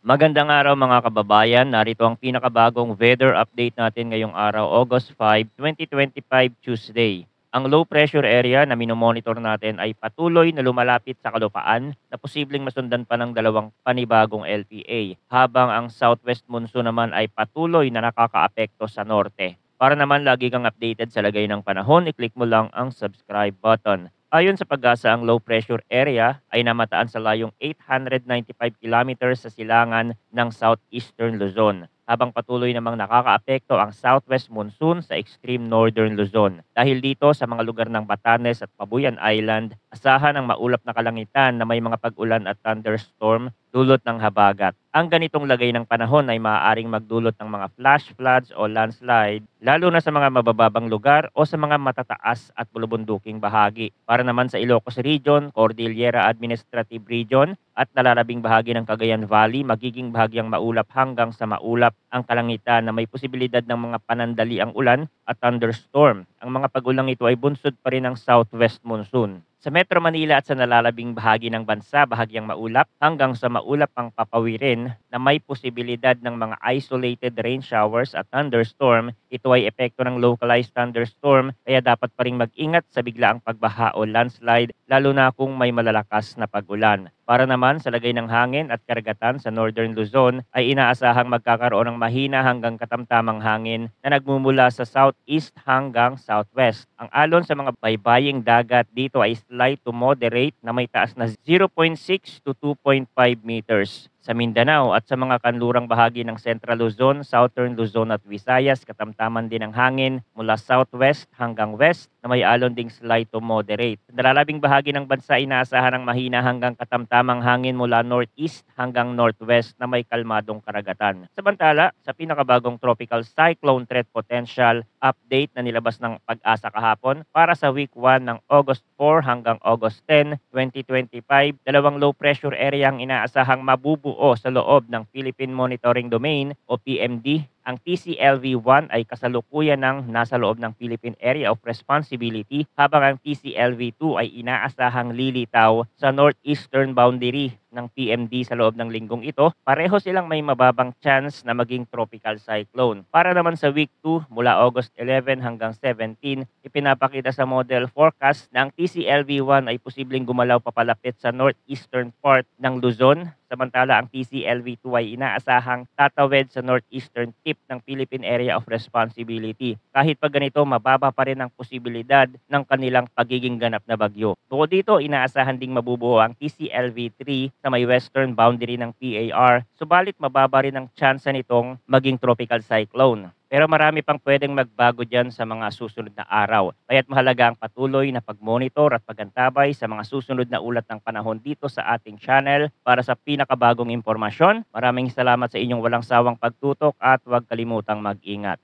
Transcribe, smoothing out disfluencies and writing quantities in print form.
Magandang araw mga kababayan. Narito ang pinakabagong weather update natin ngayong araw, August 5, 2025, Tuesday. Ang low pressure area na minomonitor natin ay patuloy na lumalapit sa kalupaan na posibleng masundan pa ng dalawang panibagong LPA, habang ang southwest monsoon naman ay patuloy na nakakaapekto sa norte. Para naman lagi kang updated sa lagay ng panahon, i-click mo lang ang subscribe button. Ayon sa pag-asa, ang low pressure area ay namataan sa layong 895 kilometers sa silangan ng southeastern Luzon, habang patuloy namang nakakaapekto ang southwest monsoon sa extreme northern Luzon. Dahil dito sa mga lugar ng Batanes at Pabuyan Island, asahan ang maulap na kalangitan na may mga pag-ulan at thunderstorm dulot ng habagat. Ang ganitong lagay ng panahon ay maaaring magdulot ng mga flash floods o landslide, lalo na sa mga mabababang lugar o sa mga matataas at bulubunduking bahagi. Para naman sa Ilocos Region, Cordillera Administrative Region at nalalabing bahagi ng Cagayan Valley, magiging bahagyang maulap hanggang sa maulap ang kalangitan na may posibilidad ng mga panandaliang ulan at thunderstorm. Ang mga pag-ulang ito ay bunsod pa rin ng southwest monsoon. Sa Metro Manila at sa nalalabing bahagi ng bansa, bahagyang maulap hanggang sa maulap ang papawirin na may posibilidad ng mga isolated rain showers at thunderstorm. Ito ay epekto ng localized thunderstorm, kaya dapat pa rin mag-ingat sa biglaang pagbaha o landslide, lalo na kung may malalakas na pag-ulan. Para naman sa lagay ng hangin at karagatan sa Northern Luzon ay inaasahang magkakaroon ng mahina hanggang katamtamang hangin na nagmumula sa southeast hanggang southwest. Ang alon sa mga baybaying dagat dito ay slight to moderate na may taas na 0.6 to 2.5 meters. Sa Mindanao at sa mga kanlurang bahagi ng Central Luzon, Southern Luzon at Visayas, katamtaman din ang hangin mula southwest hanggang west na may alon ding slight to moderate. Sa nalalabing bahagi ng bansa, inaasahan ang mahina hanggang katamtamang hangin mula northeast hanggang northwest na may kalmadong karagatan. Samantala, sa pinakabagong tropical cyclone threat potential update na nilabas ng pag-asa kahapon para sa week 1 ng August 4 hanggang August 10, 2025, dalawang low pressure area ang inaasahang mabubuo sa loob ng Philippine Monitoring Domain o PMD. Ang TCLV-1 ay kasalukuyan ng nasa loob ng Philippine Area of Responsibility, habang ang TCLV-2 ay inaasahang lilitaw sa northeastern boundary ng PMD sa loob ng linggong ito. Pareho silang may mababang chance na maging tropical cyclone. Para naman sa week 2 mula August 11 hanggang 17, ipinapakita sa model forecast na ang TCLV-1 ay posibleng gumalaw papalapit sa northeastern part ng Luzon, samantala ang TCLV-2 ay inaasahang tatawid sa northeastern tip ng Philippine Area of Responsibility. Kahit pa ganito, mababa pa rin ang posibilidad ng kanilang pagiging ganap na bagyo. Bukod dito, inaasahan ding mabubuo ang TCLV-3 sa may western boundary ng PAR, subalit mababa rin ang tsansa nitong maging tropical cyclone. Pero marami pang pwedeng magbago dyan sa mga susunod na araw. Kaya't mahalaga ang patuloy na pag-monitor at pagantabay sa mga susunod na ulat ng panahon dito sa ating channel para sa pinakabagong impormasyon. Maraming salamat sa inyong walang sawang pagtutok at huwag kalimutang mag-ingat.